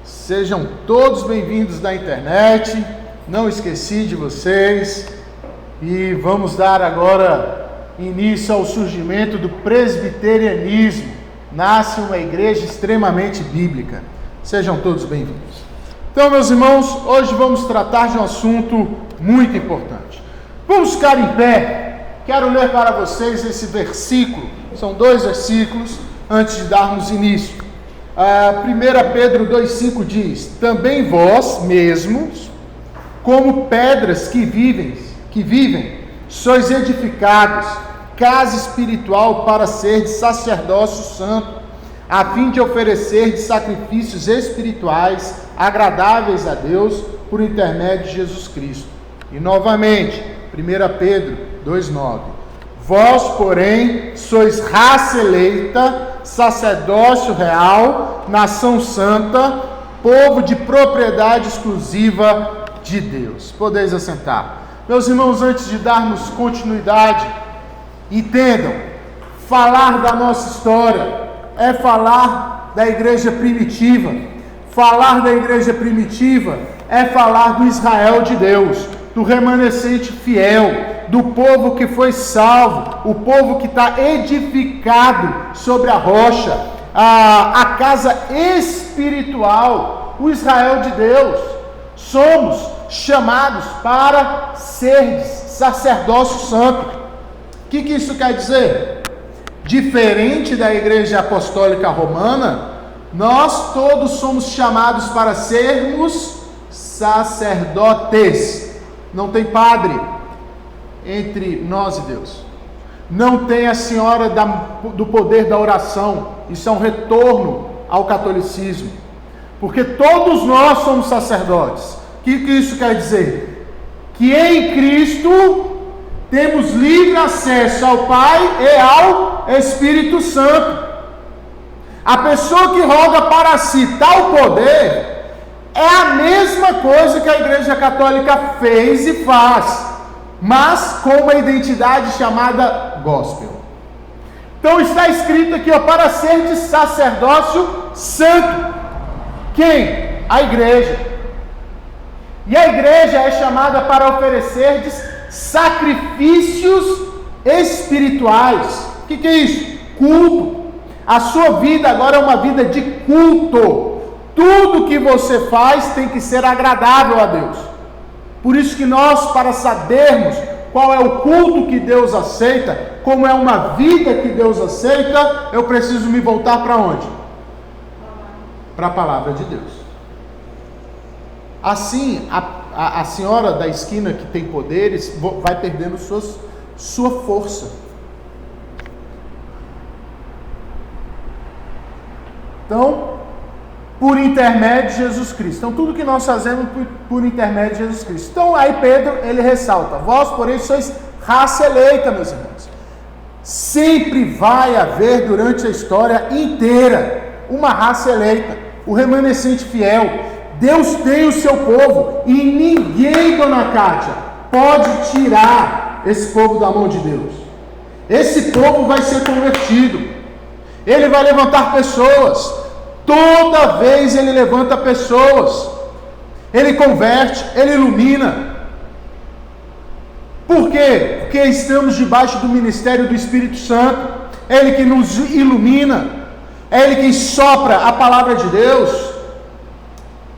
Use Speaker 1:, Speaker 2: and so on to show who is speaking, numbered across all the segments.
Speaker 1: Sejam todos bem-vindos da internet. Não esqueci de vocês. E vamos dar agora início ao surgimento do presbiterianismo. Nasce uma igreja extremamente bíblica. Sejam todos bem-vindos. Então, meus irmãos, hoje vamos tratar de um assunto muito importante. Vamos ficar em pé. Quero ler para vocês esse versículo. São 2 versículos antes de darmos início. 1 Pedro 2,5 diz: também vós mesmos, como pedras que vivem, sois edificados, casa espiritual para ser de sacerdócio santo, a fim de oferecer de sacrifícios espirituais agradáveis a Deus por intermédio de Jesus Cristo. E novamente, 1 Pedro 2,9: vós, porém, sois raça eleita, sacerdócio real, nação santa, povo de propriedade exclusiva de Deus. Podeis assentar. Meus irmãos, antes de darmos continuidade, entendam, falar da nossa história é falar da igreja primitiva. Falar da igreja primitiva é falar do Israel de Deus, do remanescente fiel, do povo que foi salvo, o povo que está edificado sobre a rocha, a casa espiritual, o Israel de Deus. Somos chamados para ser sacerdócio santo. O que isso quer dizer? Diferente da igreja apostólica romana, nós todos somos chamados para sermos sacerdotes. Não tem padre entre nós e Deus. Não tem a senhora do poder da oração. Isso é um retorno ao catolicismo. Porque todos nós somos sacerdotes. O que isso quer dizer? Que em Cristo temos livre acesso ao Pai e ao Espírito Santo. A pessoa que roga para si tal poder é a mesma coisa que a Igreja Católica fez e faz, mas com uma identidade chamada gospel. Então está escrito aqui, para ser de sacerdócio santo. Quem? A igreja. E a igreja é chamada para oferecer sacrifícios espirituais. O que é isso? Culto. A sua vida agora é uma vida de culto. Tudo que você faz tem que ser agradável a Deus. Por isso que nós, para sabermos qual é o culto que Deus aceita, como é uma vida que Deus aceita, eu preciso me voltar para onde? Para a palavra de Deus. Assim, a senhora da esquina que tem poderes vai perdendo sua força. Então, por intermédio de Jesus Cristo. Então, tudo que nós fazemos por intermédio de Jesus Cristo. Então, aí Pedro, ele ressalta: vós, porém, sois raça eleita, meus irmãos. Sempre vai haver, durante a história inteira, uma raça eleita, o remanescente fiel. Deus tem o seu povo, e ninguém, dona Kátia, pode tirar esse povo da mão de Deus. Esse povo vai ser convertido. Ele vai levantar pessoas. Toda vez ele levanta pessoas, ele converte, ele ilumina. Por quê? Porque estamos debaixo do ministério do Espírito Santo. É Ele que nos ilumina, é Ele quem sopra a palavra de Deus.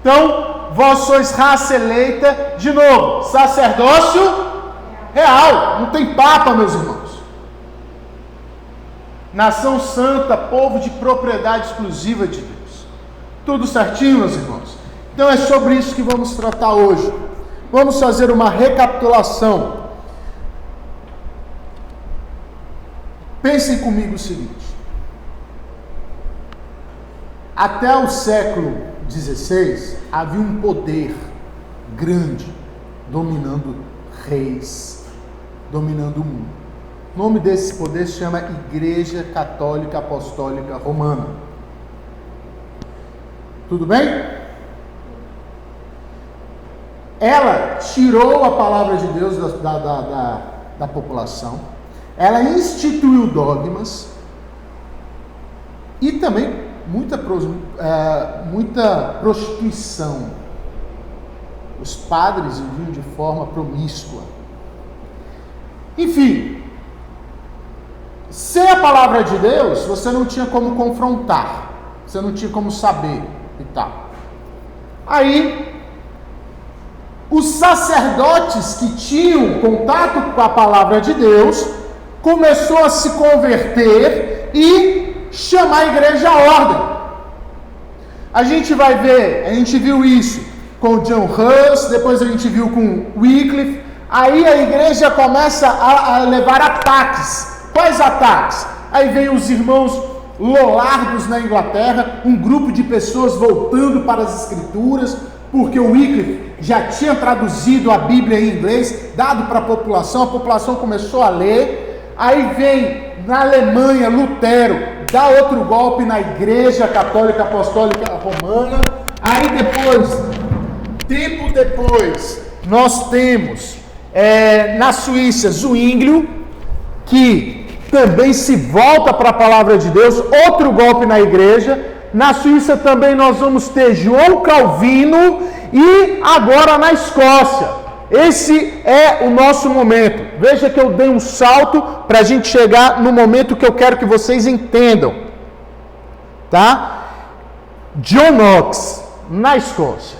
Speaker 1: Então, vós sois raça eleita, de novo, sacerdócio real. Não tem papa, meus irmãos. Nação santa, povo de propriedade exclusiva de Deus. Tudo certinho, meus irmãos? Então é sobre isso que vamos tratar hoje. Vamos fazer uma recapitulação. Pensem comigo o seguinte: até o século XVI havia um poder grande dominando reis, dominando o mundo. O nome desse poder se chama Igreja Católica Apostólica Romana. Tudo bem? Ela tirou a palavra de Deus da população, ela instituiu dogmas e também muita prostituição. Os padres viviam de forma promíscua. Enfim, sem a palavra de Deus, você não tinha como confrontar, você não tinha como saber e tal. Aí, os sacerdotes que tinham contato com a palavra de Deus começou a se converter e chamar a igreja à ordem. A gente viu isso com John Hus, depois a gente viu com Wycliffe. Aí a igreja começa a levar ataques. Quais ataques? Aí vem os irmãos Lollardos na Inglaterra, um grupo de pessoas voltando para as escrituras, porque o Wycliffe já tinha traduzido a Bíblia em inglês, dado para a população começou a ler. Aí vem na Alemanha Lutero, dá outro golpe na Igreja Católica Apostólica Romana. Aí tempo depois, nós temos na Suíça Zwinglio, que também se volta para a palavra de Deus, outro golpe na igreja. Na Suíça também nós vamos ter João Calvino e agora na Escócia. Esse é o nosso momento. Veja que eu dei um salto para a gente chegar no momento que eu quero que vocês entendam. Tá? John Knox, na Escócia.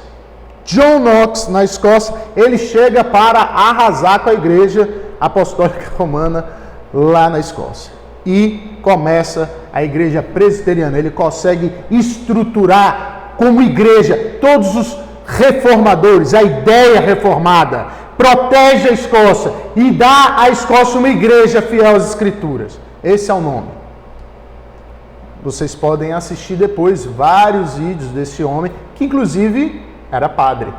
Speaker 1: John Knox, na Escócia, ele chega para arrasar com a Igreja Apostólica Romana lá na Escócia. E começa a Igreja Presbiteriana. Ele consegue estruturar como igreja todos os reformadores, a ideia reformada, protege a Escócia e dá à Escócia uma igreja fiel às Escrituras. Esse é o nome. Vocês podem assistir depois vários vídeos desse homem, que inclusive era padre.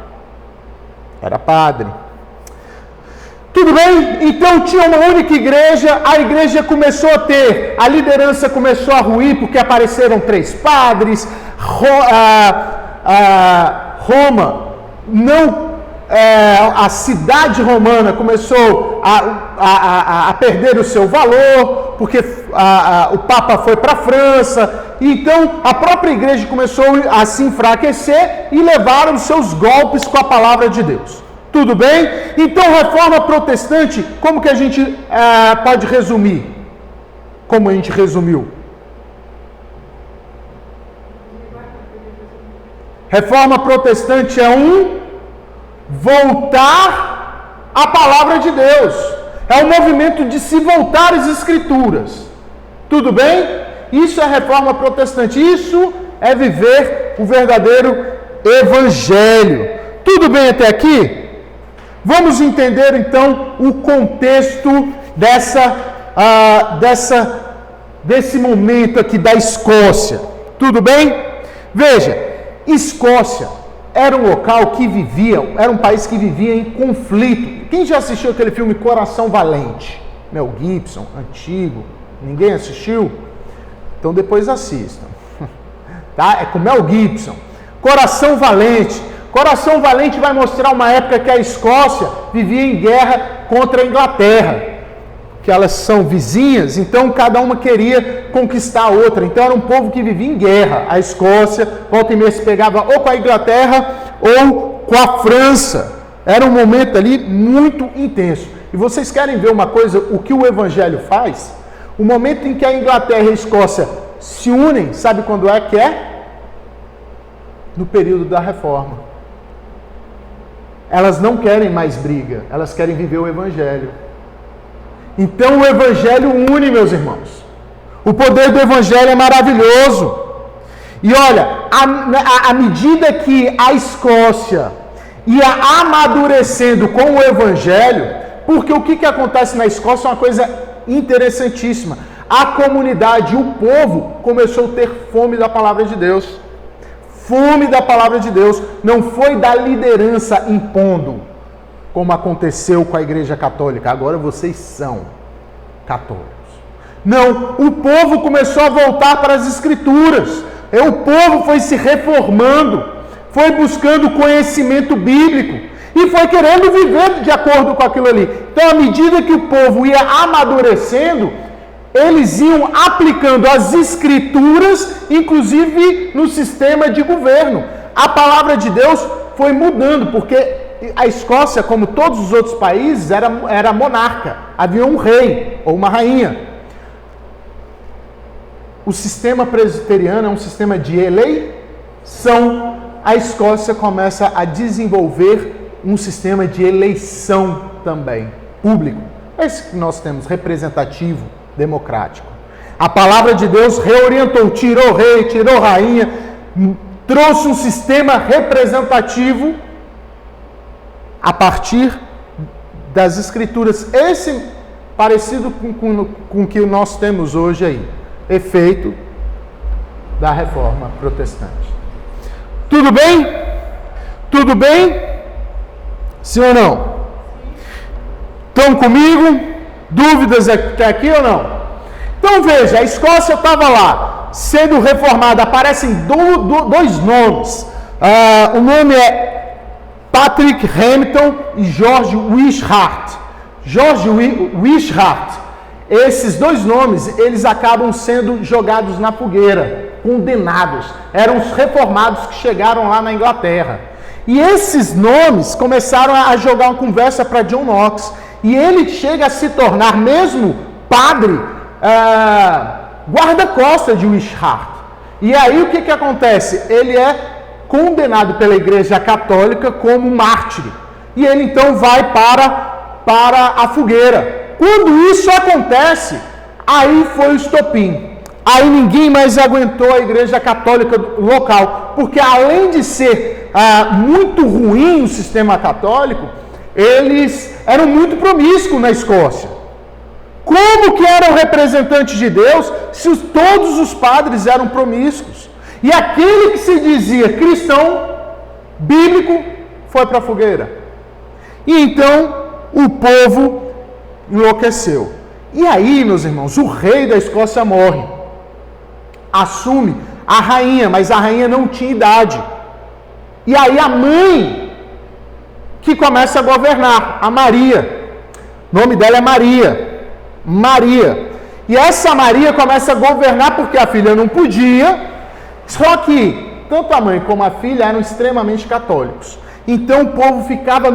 Speaker 1: Tudo bem? Então tinha uma única igreja, a igreja começou a ter, a liderança começou a ruir, porque apareceram 3 padres, a cidade romana começou a perder o seu valor, porque o Papa foi para a França. Então a própria igreja começou a se enfraquecer e levaram os seus golpes com a palavra de Deus. Tudo bem? Então reforma protestante, como que a gente pode resumir? Como a gente resumiu? Reforma protestante é voltar à palavra de Deus. É um movimento de se voltar às Escrituras. Tudo bem? Isso é reforma protestante. Isso é viver o verdadeiro Evangelho. Tudo bem até aqui? Vamos entender então o contexto desse momento aqui da Escócia. Tudo bem? Veja, Escócia era um local que era um país que vivia em conflito. Quem já assistiu aquele filme Coração Valente? Mel Gibson, antigo. Ninguém assistiu? Então depois assistam. Tá? É com Mel Gibson. Coração Valente. Coração Valente vai mostrar uma época que a Escócia vivia em guerra contra a Inglaterra, que elas são vizinhas, então cada uma queria conquistar a outra. Então era um povo que vivia em guerra. A Escócia, volta e meia, se pegava ou com a Inglaterra ou com a França. Era um momento ali muito intenso. E vocês querem ver uma coisa, o que o Evangelho faz? O momento em que a Inglaterra e a Escócia se unem, sabe quando é que é? No período da Reforma. Elas não querem mais briga, elas querem viver o Evangelho. Então o Evangelho une, meus irmãos. O poder do Evangelho é maravilhoso. E olha, à medida que a Escócia ia amadurecendo com o Evangelho, porque o que acontece na Escócia é uma coisa interessantíssima. A comunidade, o povo, começou a ter fome da palavra de Deus. Fome da palavra de Deus. Não foi da liderança impondo, como aconteceu com a Igreja Católica. Agora vocês são católicos. Não, o povo começou a voltar para as Escrituras. O povo foi se reformando, foi buscando conhecimento bíblico e foi querendo viver de acordo com aquilo ali. Então, à medida que o povo ia amadurecendo, eles iam aplicando as escrituras, inclusive no sistema de governo. A palavra de Deus foi mudando, porque a Escócia, como todos os outros países, era monarca. Havia um rei ou uma rainha. O sistema presbiteriano é um sistema de eleição. A Escócia começa a desenvolver um sistema de eleição também, público. Esse que nós temos, representativo, democrático. A palavra de Deus reorientou, tirou rei, tirou rainha, trouxe um sistema representativo a partir das escrituras. Esse parecido com o que nós temos hoje aí. Efeito da reforma protestante. Tudo bem? Tudo bem? Sim ou não? Estão comigo? Dúvidas até aqui ou não? Então veja, a Escócia estava lá, sendo reformada. Aparecem dois nomes. O nome é Patrick Hamilton e George Wishart. George Wishart. Esses dois nomes, eles acabam sendo jogados na fogueira, condenados. Eram os reformados que chegaram lá na Inglaterra. E esses nomes começaram a jogar uma conversa para John Knox. E ele chega a se tornar mesmo padre, guarda-costas de Wishart. E aí o que acontece? Ele é condenado pela Igreja Católica como mártir. E ele então vai para a fogueira. Quando isso acontece, aí foi o estopim. Aí ninguém mais aguentou a Igreja Católica local, porque além de ser muito ruim o sistema católico, eles eram muito promíscuos na Escócia. Como que eram representantes de Deus se todos os padres eram promíscuos? E aquele que se dizia cristão, bíblico, foi para a fogueira. E então o povo enlouqueceu. E aí, meus irmãos, o rei da Escócia morre. Assume a rainha, mas a rainha não tinha idade. E aí a mãe que começa a governar, a Maria. O nome dela é Maria. Maria. E essa Maria começa a governar porque a filha não podia. Só que tanto a mãe como a filha eram extremamente católicos. Então o povo ficava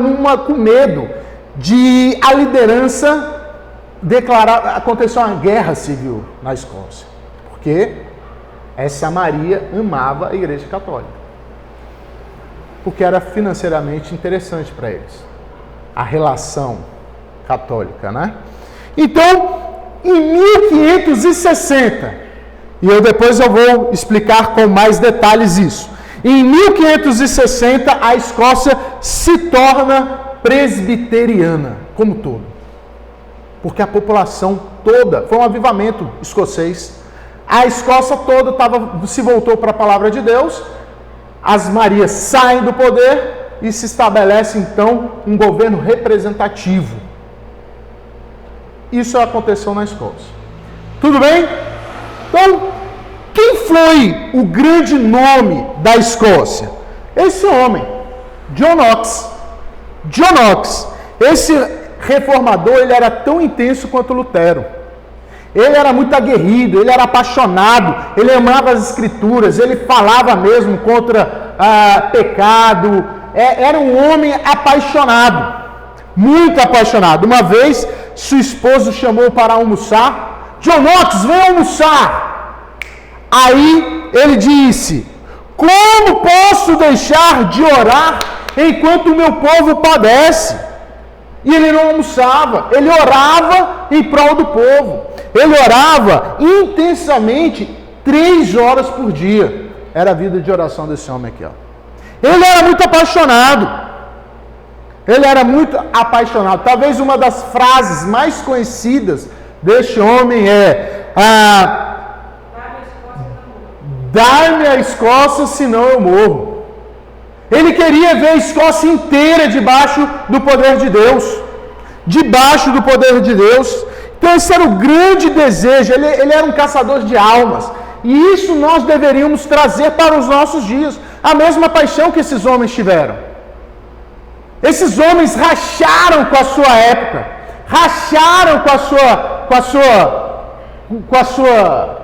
Speaker 1: com medo de a liderança declarar. Aconteceu uma guerra civil na Escócia, porque essa Maria amava a Igreja Católica, porque era financeiramente interessante para eles a relação católica, né? Então, em 1560, e depois eu vou explicar com mais detalhes isso. Em 1560, a Escócia se torna presbiteriana, como todo. Porque a população toda, foi um avivamento escocês, a Escócia toda se voltou para a palavra de Deus, as Marias saem do poder e se estabelece então um governo representativo. Isso aconteceu na Escócia. Tudo bem? Então, quem foi o grande nome da Escócia? Esse homem, John Knox. John Knox, esse reformador, ele era tão intenso quanto Lutero. Ele era muito aguerrido, ele era apaixonado, ele amava as escrituras, ele falava mesmo contra pecado. Era um homem apaixonado, muito apaixonado. Uma vez, seu esposo chamou para almoçar. John Knox, vem almoçar. Aí ele disse: como posso deixar de orar enquanto o meu povo padece? E ele não almoçava, ele orava em prol do povo. Ele orava intensamente 3 horas por dia. Era a vida de oração desse homem aqui, ó. Ele era muito apaixonado. Ele era muito apaixonado. Talvez uma das frases mais conhecidas deste homem é: dá-me a Escócia, senão eu morro. Ele queria ver a Escócia inteira debaixo do poder de Deus. Debaixo do poder de Deus. Então esse era o grande desejo. Ele era um caçador de almas. E isso nós deveríamos trazer para os nossos dias. A mesma paixão que esses homens tiveram. Esses homens racharam com a sua época. Racharam com a sua com a sua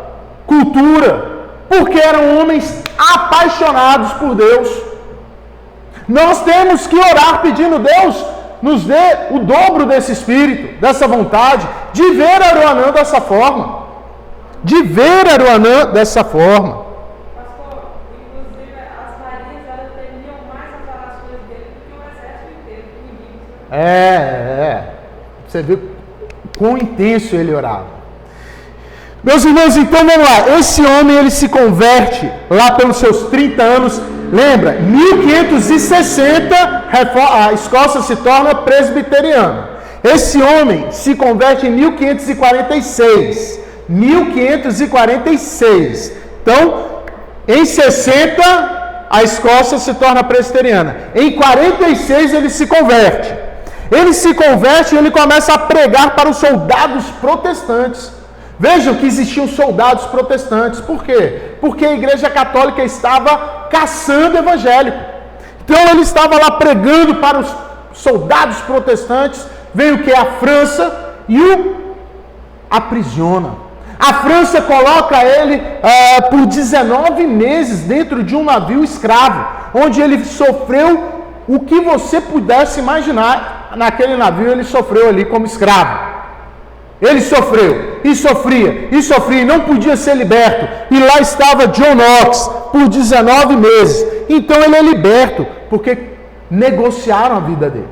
Speaker 1: cultura, porque eram homens apaixonados por Deus. Nós temos que orar pedindo Deus nos dê o dobro desse espírito, dessa vontade, de ver Aruanã dessa forma. De ver Aruanã dessa forma.
Speaker 2: Pastor, inclusive as Marias, elas temiam mais as orações dele do que o exército inteiro, do inimigo.
Speaker 1: Você vê quão intenso ele orava. Meus irmãos, então vamos lá. Esse homem, ele se converte lá pelos seus 30 anos. Lembra, 1560 a Escócia se torna presbiteriana. Esse homem se converte em 1546. 1546. Então, em 60 a Escócia se torna presbiteriana. Em 46 ele se converte. Ele se converte e ele começa a pregar para os soldados protestantes. Vejam que existiam soldados protestantes. Por quê? Porque a Igreja Católica estava caçando evangélico. Então ele estava lá pregando para os soldados protestantes. Vem o que? A França e o aprisiona. A França coloca ele por 19 meses dentro de um navio escravo, onde ele sofreu o que você pudesse imaginar. Naquele navio ele sofreu ali como escravo. Ele sofreu, e sofria, e não podia ser liberto. E lá estava John Knox por 19 meses. Então ele é liberto, porque negociaram a vida dele.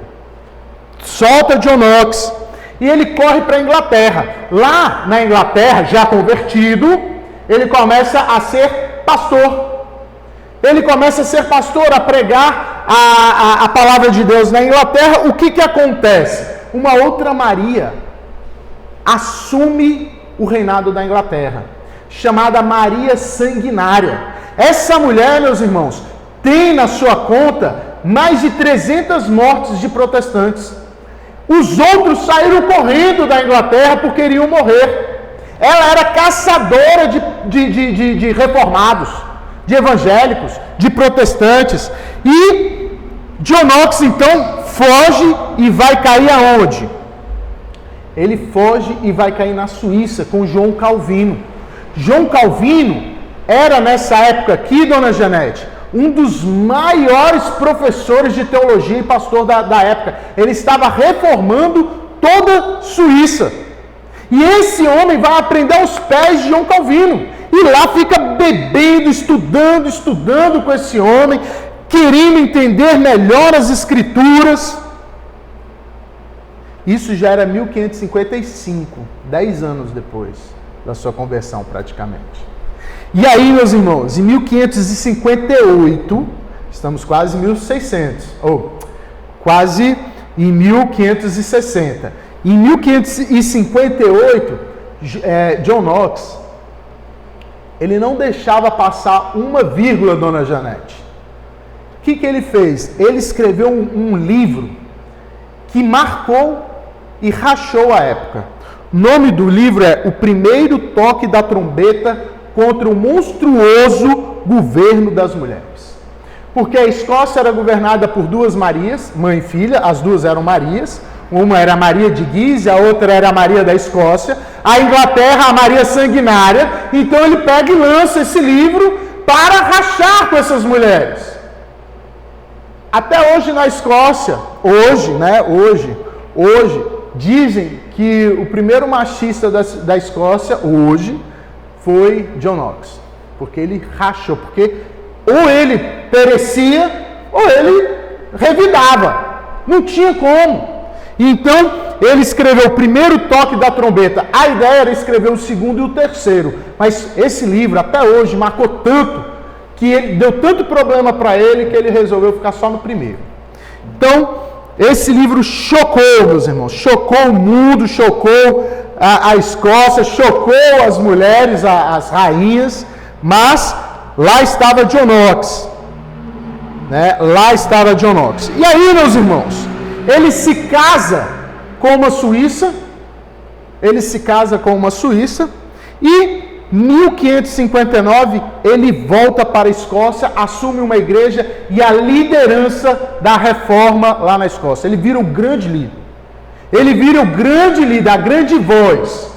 Speaker 1: Solta John Knox, e ele corre para a Inglaterra. Lá na Inglaterra, já convertido, ele começa a ser pastor. Ele começa a ser pastor, a pregar a palavra de Deus na Inglaterra. O que acontece? Uma outra Maria assume o reinado da Inglaterra, chamada Maria Sanguinária. Essa mulher, meus irmãos, tem na sua conta mais de 300 mortes de protestantes. Os outros saíram correndo da Inglaterra porque iriam morrer. Ela era caçadora de reformados, de evangélicos, de protestantes. E John Knox, então, foge e vai cair aonde? Ele foge e vai cair na Suíça com João Calvino. João Calvino era, nessa época aqui, dona Janete, um dos maiores professores de teologia e pastor da época. Ele estava reformando toda a Suíça. E esse homem vai aprender aos pés de João Calvino. E lá fica bebendo, estudando com esse homem, querendo entender melhor as Escrituras. Isso já era 1555, 10 anos depois da sua conversão praticamente. E aí, meus irmãos, em 1558, estamos quase em 1600, quase em 1560. Em 1558, John Knox, ele não deixava passar uma vírgula, dona Janete. O que ele fez? Ele escreveu um livro que marcou e rachou a época. O nome do livro é O Primeiro Toque da Trombeta contra o Monstruoso Governo das Mulheres. Porque a Escócia era governada por duas Marias, mãe e filha, as duas eram Marias. Uma era a Maria de Guise, a outra era a Maria da Escócia. A Inglaterra, a Maria Sanguinária. Então ele pega e lança esse livro para rachar com essas mulheres. Até hoje na Escócia, hoje, dizem que o primeiro machista da Escócia, hoje, foi John Knox. Porque ele rachou, porque ou ele perecia, ou ele revidava. Não tinha como. Então, ele escreveu o primeiro toque da trombeta. A ideia era escrever o segundo e o terceiro. Mas esse livro, até hoje, marcou tanto, que ele deu tanto problema para ele, que ele resolveu ficar só no primeiro. Então, esse livro chocou, meus irmãos, chocou o mundo, chocou a Escócia, chocou as mulheres, as rainhas, mas lá estava John Knox, Lá estava John Knox. E aí, meus irmãos, ele se casa com uma suíça, e 1559 ele volta para a Escócia, assume uma igreja e a liderança da reforma lá na Escócia. Ele vira o grande líder. A grande voz.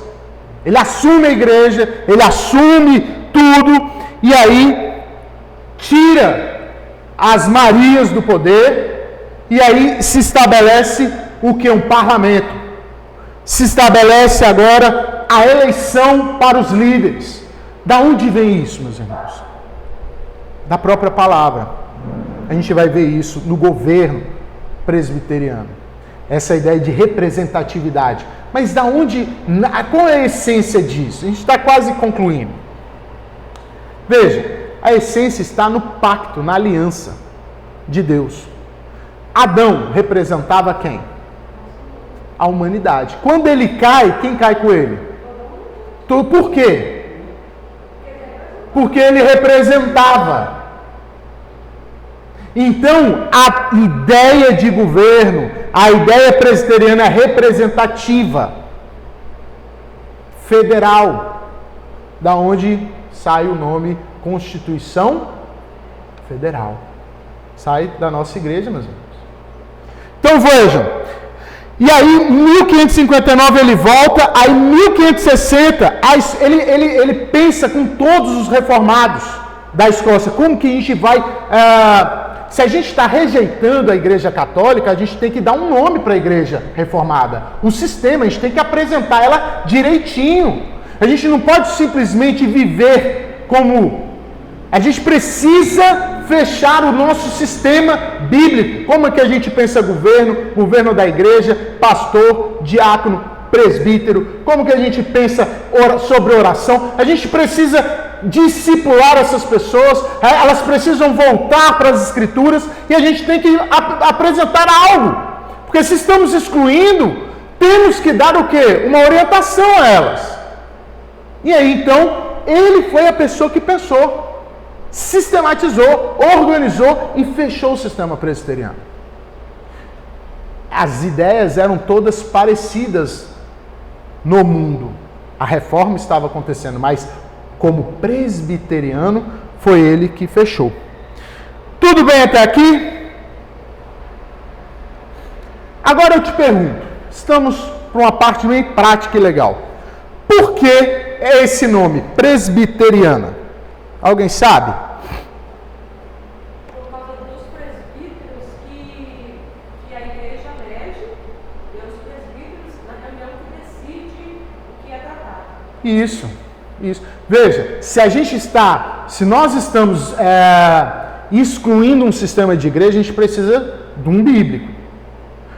Speaker 1: Ele assume a igreja, ele assume tudo, e aí tira as Marias do poder, e aí se estabelece o que? Um parlamento. Se estabelece agora a eleição para os líderes. Da onde vem isso, meus irmãos? Da própria palavra. A gente vai ver isso no governo presbiteriano. Essa ideia de representatividade. Mas da onde, qual é a essência disso? A gente está quase concluindo. Veja, a essência está no pacto, na aliança de Deus. Adão representava quem? A humanidade. Quando ele cai, quem cai com ele? Por quê? Porque ele representava. Então, a ideia de governo, a ideia presbiteriana é representativa, federal, da onde sai o nome Constituição Federal. Sai da nossa igreja, meus irmãos. Então vejam, e aí em 1559 ele volta, aí em 1560 ele pensa com todos os reformados da Escócia, como que a gente vai... se a gente está rejeitando a igreja católica, a gente tem que dar um nome para a igreja reformada. Um sistema, a gente tem que apresentar ela direitinho. A gente não pode simplesmente viver como... A gente precisa fechar o nosso sistema bíblico. Como é que a gente pensa governo da igreja, pastor, diácono, presbítero? Como que a gente pensa sobre oração? A gente precisa discipular essas pessoas, elas precisam voltar para as escrituras e a gente tem que apresentar algo. Porque se estamos excluindo, temos que dar o quê? Uma orientação a elas. E aí então, ele foi a pessoa que pensou, sistematizou, organizou e fechou o sistema presbiteriano. As ideias eram todas parecidas no mundo. A reforma estava acontecendo, mas como presbiteriano, foi ele que fechou. Tudo bem até aqui? Agora eu te pergunto, estamos para uma parte meio prática e legal. Por que é esse nome, presbiteriana? Alguém sabe?
Speaker 2: Por causa dos presbíteros que a igreja elege, e os presbíteros na reunião que decide o que é tratado.
Speaker 1: Isso. Veja, se nós estamos excluindo um sistema de igreja, a gente precisa de um bíblico.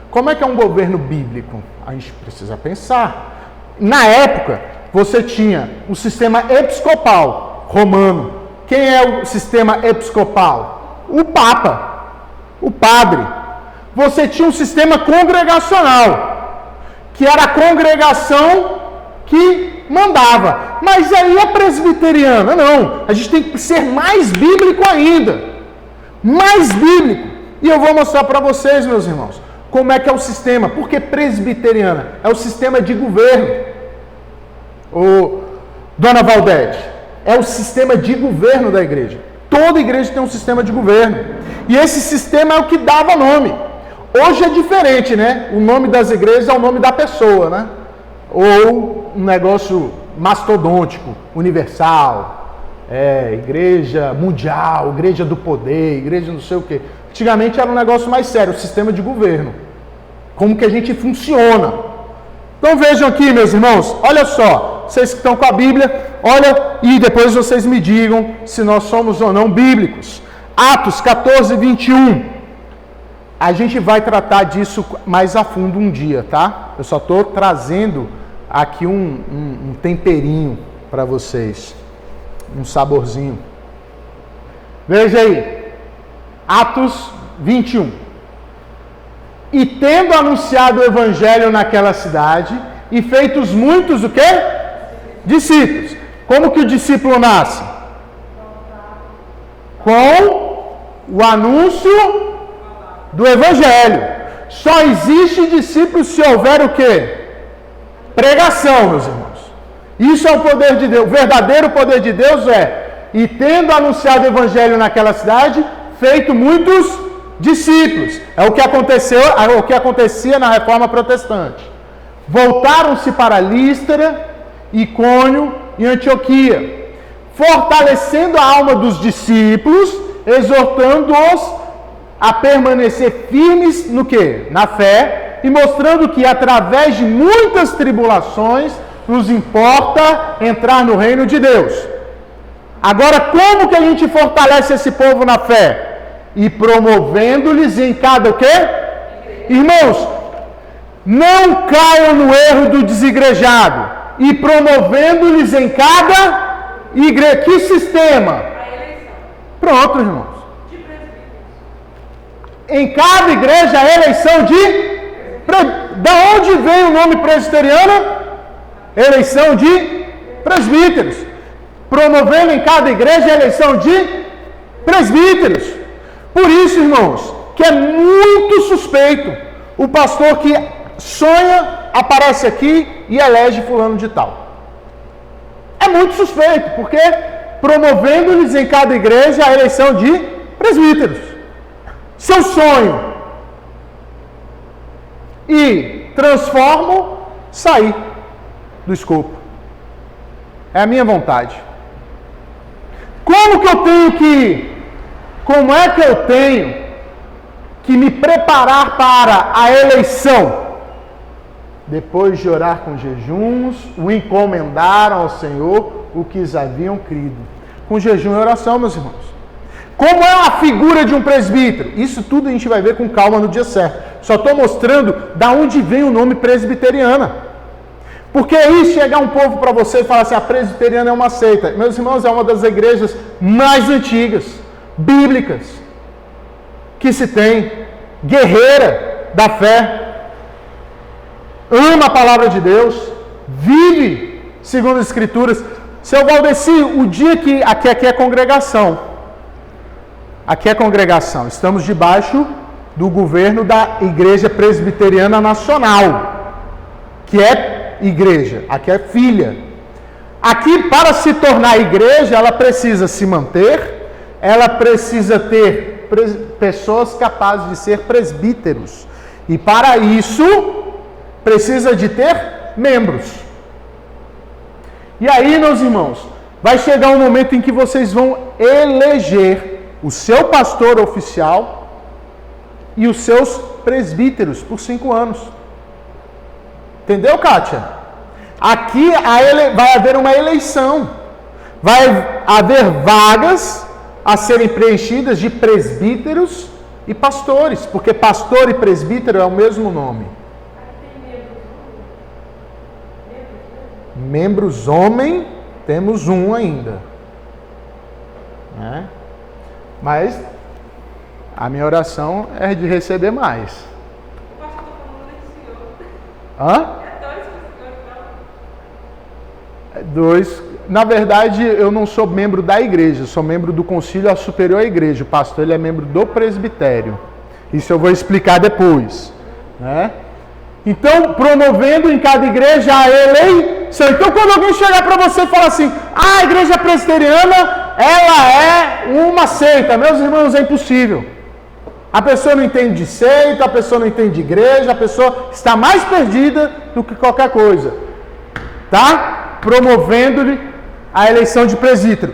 Speaker 1: Como é que é um governo bíblico? A gente precisa pensar. Na época, você tinha um sistema episcopal romano. Quem é o sistema episcopal? O Papa, o padre. Você tinha um sistema congregacional, que era a congregação que mandava. Mas aí a presbiteriana, não. A gente tem que ser mais bíblico ainda. Mais bíblico. E eu vou mostrar para vocês, meus irmãos, como é que é o sistema. Porque presbiteriana é o sistema de governo. Dona Valdete, é o sistema de governo da igreja. Toda igreja tem um sistema de governo. E esse sistema é o que dava nome. Hoje é diferente, né? O nome das igrejas é o nome da pessoa, né? Ou um negócio mastodôntico, universal, igreja mundial, igreja do poder, igreja não sei o quê. Antigamente era um negócio mais sério, o sistema de governo. Como que a gente funciona. Então vejam aqui, meus irmãos, olha só, vocês que estão com a Bíblia, olha e depois vocês me digam se nós somos ou não bíblicos. Atos 14, 21. A gente vai tratar disso mais a fundo um dia, tá? Eu só estou trazendo aqui um temperinho para vocês, um saborzinho. Veja aí, Atos 21. E tendo anunciado o evangelho naquela cidade, e feitos muitos, o quê? Discípulos. Como que o discípulo nasce? Com o anúncio do evangelho. Só existe discípulo se houver o quê? Pregação, meus irmãos. Isso é o poder de Deus. O verdadeiro poder de Deus e tendo anunciado o evangelho naquela cidade, feito muitos discípulos. É o que acontecia na Reforma Protestante. Voltaram-se para Lístra, Icônio e Antioquia, fortalecendo a alma dos discípulos, exortando-os a permanecer firmes no quê? Na fé, e mostrando que através de muitas tribulações nos importa entrar no reino de Deus. Agora, como que a gente fortalece esse povo na fé? E promovendo-lhes em cada o quê? Irmãos, não caiam no erro do desigrejado. E promovendo-lhes em cada igreja. Que sistema?
Speaker 2: A eleição.
Speaker 1: Pronto, irmãos.
Speaker 2: De presbíteros.
Speaker 1: Em cada igreja a eleição de... Da onde vem o nome presbiteriano? Eleição de presbíteros. Promovendo em cada igreja a eleição de presbíteros. Por isso, irmãos, que é muito suspeito o pastor que sonha, aparece aqui e elege fulano de tal. É muito suspeito, porque promovendo-lhes em cada igreja a eleição de presbíteros. Seu sonho. E transformo, sair do escopo. É a minha vontade. Como é que eu tenho que me preparar para a eleição? Depois de orar com jejuns, o encomendaram ao Senhor o que haviam crido. Com jejum e oração, meus irmãos. Como é a figura de um presbítero? Isso tudo a gente vai ver com calma no dia certo. Só estou mostrando da onde vem o nome presbiteriana. Porque aí chegar um povo para você e falar assim, a presbiteriana é uma seita. Meus irmãos, é uma das igrejas mais antigas, bíblicas, que se tem, guerreira da fé, ama a palavra de Deus, vive segundo as Escrituras. Seu Valdeci, o dia que... Aqui é congregação. Aqui é congregação. Estamos debaixo do governo da Igreja Presbiteriana Nacional, que é igreja. Aqui é filha. Aqui, para se tornar igreja, ela precisa se manter, ela precisa ter pessoas capazes de ser presbíteros. E para isso, precisa de ter membros. E aí, meus irmãos, vai chegar um momento em que vocês vão eleger o seu pastor oficial e os seus presbíteros por 5 anos. Entendeu, Kátia? Aqui vai haver uma eleição. Vai haver vagas a serem preenchidas de presbíteros e pastores, porque pastor e presbítero é o mesmo nome. Membros homem, temos um ainda. Né? Mas a minha oração é de receber mais.
Speaker 2: O pastor está falando desse senhor.
Speaker 1: Hã?
Speaker 2: É dois que o senhor fala.
Speaker 1: 2. Na verdade, eu não sou membro da igreja, sou membro do Concílio Superior à Igreja. O pastor ele é membro do presbitério. Isso eu vou explicar depois. Né? Então, promovendo em cada igreja a eleição. Então, quando alguém chegar para você e falar assim, a igreja presbiteriana, ela é uma seita. Meus irmãos, é impossível. A pessoa não entende de seita, a pessoa não entende de igreja, a pessoa está mais perdida do que qualquer coisa. Tá? Promovendo-lhe a eleição de presbítero.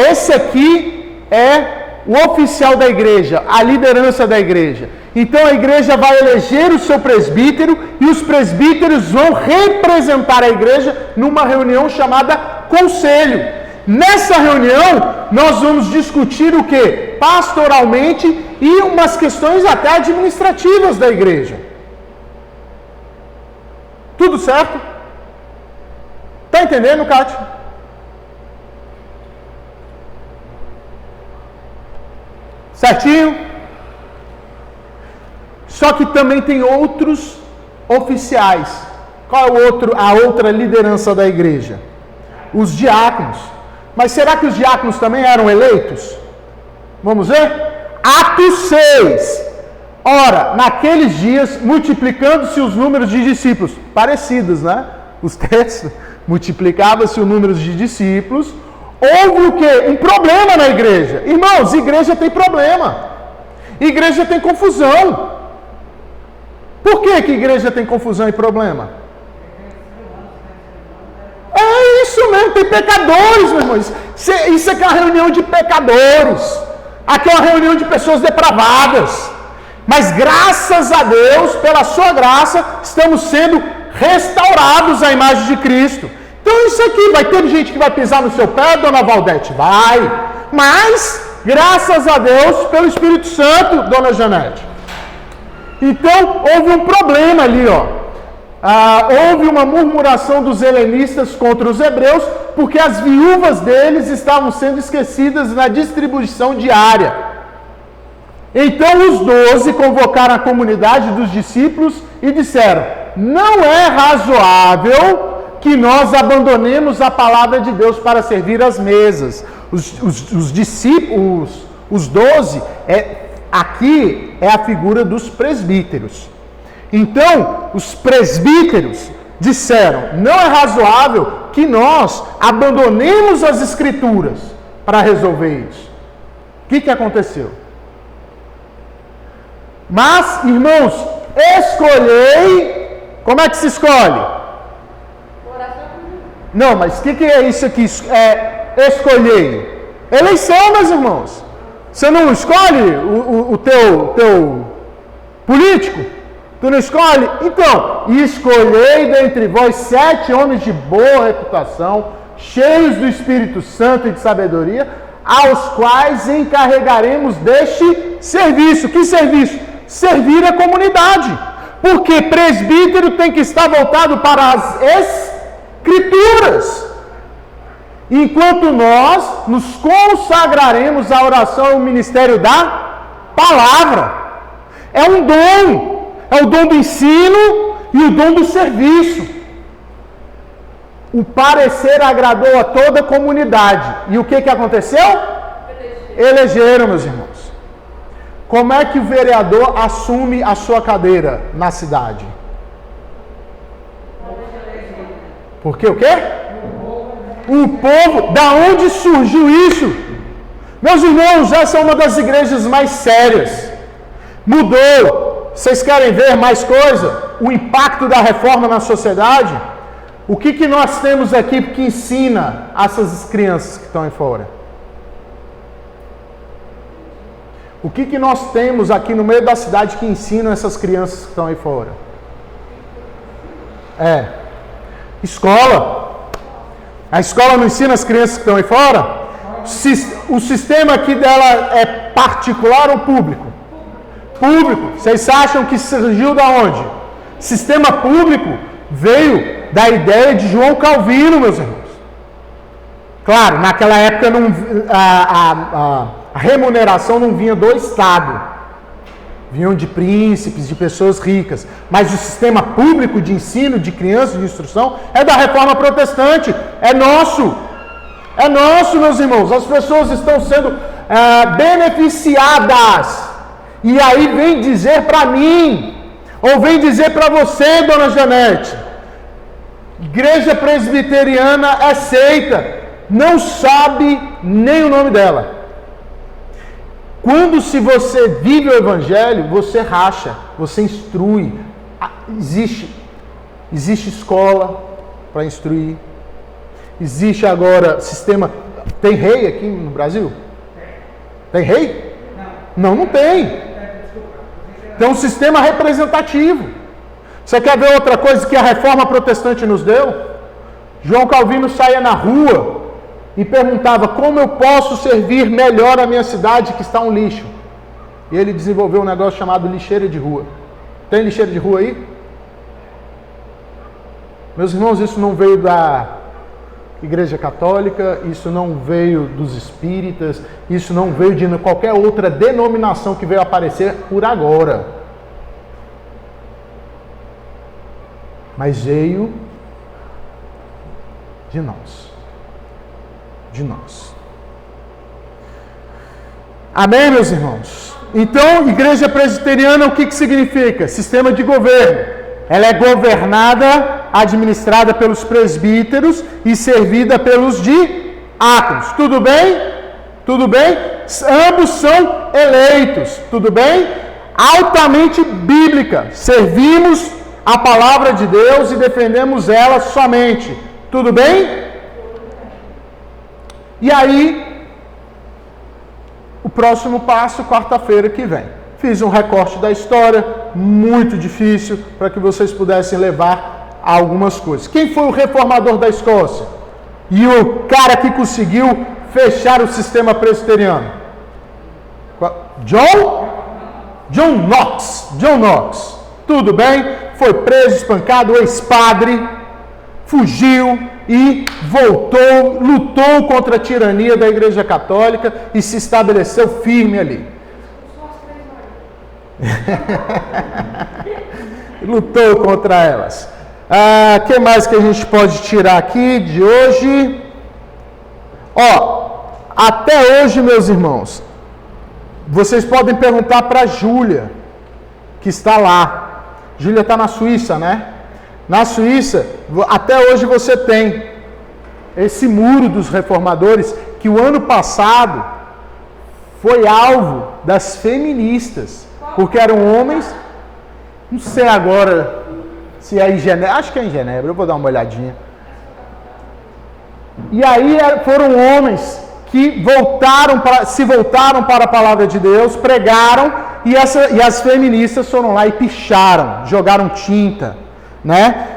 Speaker 1: Esse aqui é o oficial da igreja, a liderança da igreja. Então a igreja vai eleger o seu presbítero e os presbíteros vão representar a igreja numa reunião chamada conselho. Nessa reunião nós vamos discutir o que? Pastoralmente e umas questões até administrativas da igreja. Tudo certo? Está entendendo, Kátia? Certinho? Só que também tem outros oficiais. Qual é a outra liderança da igreja? Os diáconos. Mas será que os diáconos também eram eleitos? Vamos ver? Atos 6. Ora, naqueles dias, multiplicando-se os números de discípulos. Parecidos, né? Os textos. Multiplicava-se o número de discípulos. Houve o quê? Um problema na igreja. Irmãos, igreja tem problema. Igreja tem confusão. Por que igreja tem confusão e problema? tem pecadores, meu irmão. Isso aqui é uma reunião de pecadores. Aqui é uma reunião de pessoas depravadas. Mas graças a Deus, pela sua graça, estamos sendo restaurados à imagem de Cristo. Então isso aqui, vai ter gente que vai pisar no seu pé, dona Valdete? Vai. Mas, graças a Deus, pelo Espírito Santo, dona Janete. Então, houve um problema ali, ó. Houve uma murmuração dos helenistas contra os hebreus, porque as viúvas deles estavam sendo esquecidas na distribuição diária. Então os 12 convocaram a comunidade dos discípulos e disseram: não é razoável que nós abandonemos a palavra de Deus para servir as mesas. Os discípulos, os 12, aqui é a figura dos presbíteros. Então, os presbíteros disseram: não é razoável que nós abandonemos as escrituras para resolver isso. O que aconteceu? Mas, irmãos, escolhei. Como é que se escolhe? Não, mas o que é isso aqui? Escolhei. Eleição, meus irmãos. Você não escolhe o teu político? Tu não escolhe? Então, escolhei dentre vós 7 homens de boa reputação, cheios do Espírito Santo e de sabedoria, aos quais encarregaremos deste serviço. Que serviço? Servir a comunidade. Porque presbítero tem que estar voltado para as Escrituras. Enquanto nós nos consagraremos à oração e ao ministério da palavra. É um dom. É o dom do ensino e o dom do serviço. O parecer agradou a toda a comunidade. E o que aconteceu? Elegeram, meus irmãos. Como é que o vereador assume a sua cadeira na cidade? Porque o quê? O povo. Da onde surgiu isso? Meus irmãos, essa é uma das igrejas mais sérias. Mudou. Vocês querem ver mais coisa? O impacto da reforma na sociedade? O que nós temos aqui que ensina essas crianças que estão aí fora? O que nós temos aqui no meio da cidade que ensinam essas crianças que estão aí fora? Escola. A escola não ensina as crianças que estão aí fora? O sistema aqui dela é particular ou público? Público. Vocês acham que surgiu da onde? Sistema público veio da ideia de João Calvino, meus irmãos. Claro, naquela época a remuneração não vinha do Estado. Vinham de príncipes, de pessoas ricas. Mas o sistema público de ensino, de crianças, de instrução, é da reforma protestante. É nosso. É nosso, meus irmãos. As pessoas estão sendo beneficiadas. E aí vem dizer para mim, ou vem dizer para você, dona Janete, igreja presbiteriana é seita, não sabe nem o nome dela. Quando se você vive o evangelho, você racha, você instrui. Existe escola para instruir. Existe agora sistema. Tem rei aqui no Brasil? Tem rei? Não tem. Tem um sistema representativo. Você quer ver outra coisa que a reforma protestante nos deu? João Calvino saía na rua e perguntava: como eu posso servir melhor a minha cidade que está um lixo? E ele desenvolveu um negócio chamado lixeira de rua. Tem lixeira de rua aí? Meus irmãos, isso não veio da Igreja Católica, isso não veio dos espíritas, isso não veio de qualquer outra denominação que veio aparecer por agora. Mas veio de nós. De nós. Amém, meus irmãos? Então, igreja presbiteriana, o que significa? Sistema de governo. Ela é governada, administrada pelos presbíteros e servida pelos diáconos. Tudo bem? Tudo bem? Ambos são eleitos. Tudo bem? Altamente bíblica. Servimos a palavra de Deus e defendemos ela somente. Tudo bem? E aí, o próximo passo, quarta-feira que vem. Fiz um recorte da história, muito difícil, para que vocês pudessem levar a algumas coisas. Quem foi o reformador da Escócia? E o cara que conseguiu fechar o sistema presbiteriano? John Knox. John Knox. Tudo bem? Foi preso, espancado, ex-padre, fugiu e voltou, lutou contra a tirania da Igreja Católica e se estabeleceu firme ali. Lutou contra elas. O que mais que a gente pode tirar aqui de hoje? Até hoje, meus irmãos, vocês podem perguntar para a Júlia, que está lá. Júlia está na Suíça, né? Na Suíça, até hoje você tem esse muro dos reformadores, que o ano passado foi alvo das feministas, porque eram homens, não sei agora se é em Genebra, acho que é em Genebra, eu vou dar uma olhadinha. E aí foram homens que se voltaram para a palavra de Deus, pregaram, e as feministas foram lá e picharam, jogaram tinta, né?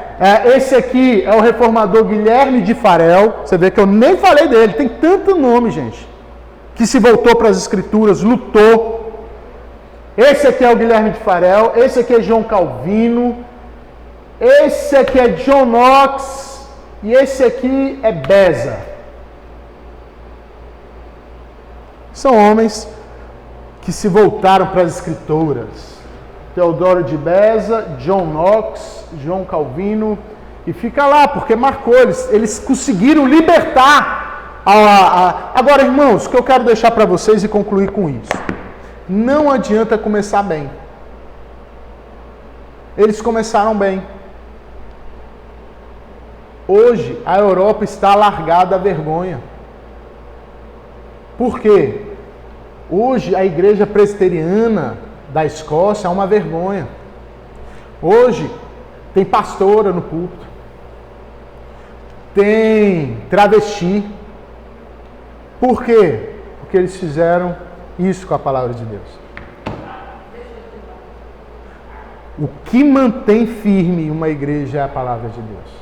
Speaker 1: Esse aqui é o reformador Guilherme de Farel. Você vê que eu nem falei dele, tem tanto nome, gente, que se voltou para as escrituras, lutou. Esse aqui é o Guilherme de Farel, esse aqui é João Calvino, esse aqui é John Knox, e esse aqui é Beza. São homens que se voltaram para as escrituras. Teodoro de Beza, John Knox, João Calvino, e fica lá, porque marcou, eles conseguiram libertar. Agora, irmãos, o que eu quero deixar para vocês e concluir com isso. Não adianta começar bem. Eles começaram bem. Hoje, a Europa está largada à vergonha. Por quê? Hoje, a igreja presbiteriana da Escócia é uma vergonha. Hoje, tem pastora no púlpito. Tem travesti. Por quê? Porque eles fizeram isso com a palavra de Deus. O que mantém firme uma igreja é a palavra de Deus.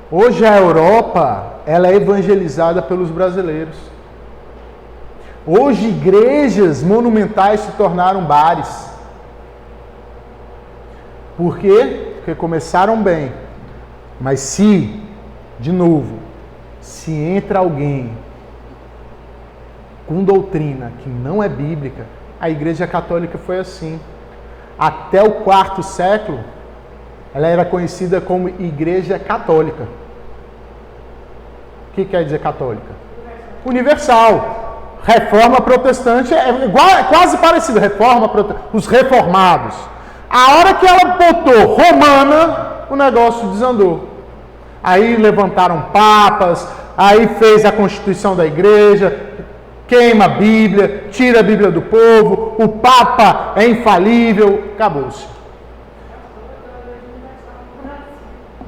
Speaker 1: Hoje a Europa, ela é evangelizada pelos brasileiros. Hoje igrejas monumentais se tornaram bares. Por quê? Porque começaram bem. Mas se entra alguém com doutrina que não é bíblica, a Igreja Católica foi assim. Até o quarto século, ela era conhecida como Igreja Católica. O que quer dizer católica? Universal. Reforma protestante é quase parecido. Os reformados. A hora que ela botou romana, o negócio desandou. Aí levantaram papas, aí fez a constituição da igreja, queima a Bíblia, tira a Bíblia do povo, o Papa é infalível, acabou-se.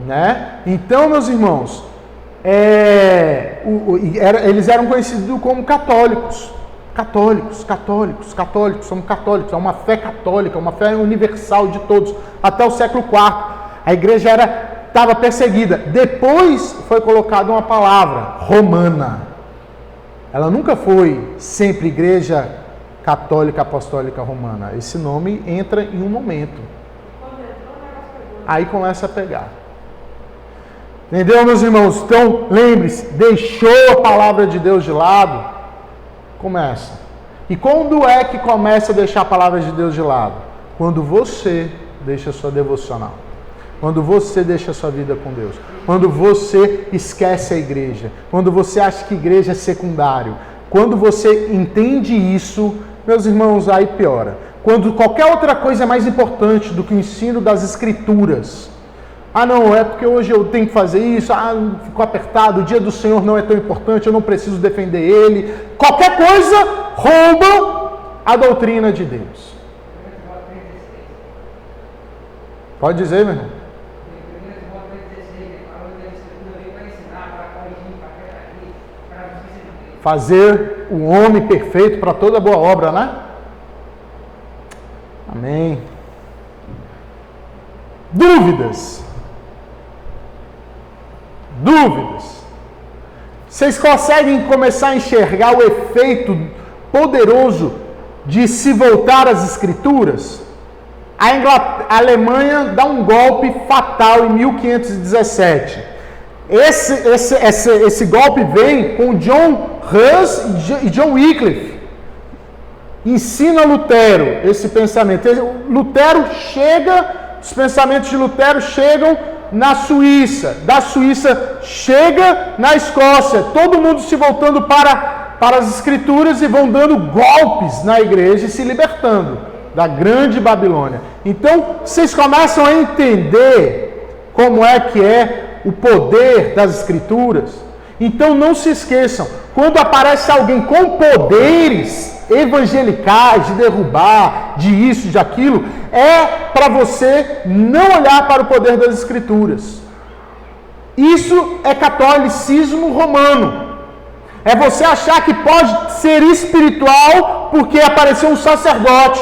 Speaker 1: Né? Então, meus irmãos, eles eram conhecidos como católicos. Católicos, somos católicos, é uma fé católica, uma fé universal de todos, até o século IV. A igreja estava perseguida. Depois foi colocada uma palavra, romana. Ela nunca foi sempre Igreja Católica Apostólica Romana. Esse nome entra em um momento. Aí começa a pegar. Entendeu, meus irmãos? Então, lembre-se, deixou a palavra de Deus de lado, começa. E quando é que começa a deixar a palavra de Deus de lado? Quando você deixa a sua devocional. Quando você deixa a sua vida com Deus. Quando você esquece a igreja. Quando você acha que igreja é secundário. Quando você entende isso, meus irmãos, aí piora. Quando qualquer outra coisa é mais importante do que o ensino das escrituras. Ah, não, é porque hoje eu tenho que fazer isso. Ah, ficou apertado, o dia do Senhor não é tão importante, eu não preciso defender ele. Qualquer coisa rouba a doutrina de Deus. Pode dizer, meu irmão? fazer o homem perfeito para toda boa obra, né? Amém. Dúvidas? Dúvidas? Vocês conseguem começar a enxergar o efeito poderoso de se voltar às Escrituras? A Alemanha dá um golpe fatal em 1517. Esse golpe vem com John Hus e John Wycliffe. Ensina Lutero esse pensamento. Lutero chega, os pensamentos de Lutero chegam na Suíça. Da Suíça chega na Escócia. Todo mundo se voltando para as Escrituras e vão dando golpes na igreja e se libertando da grande Babilônia. Então, vocês começam a entender como é o poder das Escrituras. Então, não se esqueçam, quando aparece alguém com poderes evangelicais, de derrubar, de isso, de aquilo, é para você não olhar para o poder das Escrituras. Isso é catolicismo romano. É você achar que pode ser espiritual porque apareceu um sacerdote.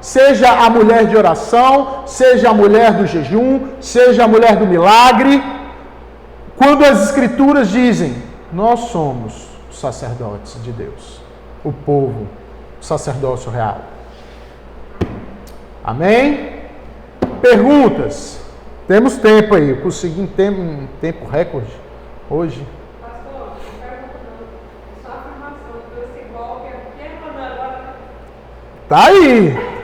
Speaker 1: Seja a mulher de oração, seja a mulher do jejum, seja a mulher do milagre. Quando as Escrituras dizem, nós somos os sacerdotes de Deus, o povo, o sacerdócio real. Amém? Perguntas? Temos tempo aí, eu consegui um tempo recorde hoje.
Speaker 2: Pastor, pergunta não. Só afirmação. Esse golpe é o que agora?
Speaker 1: Tá aí.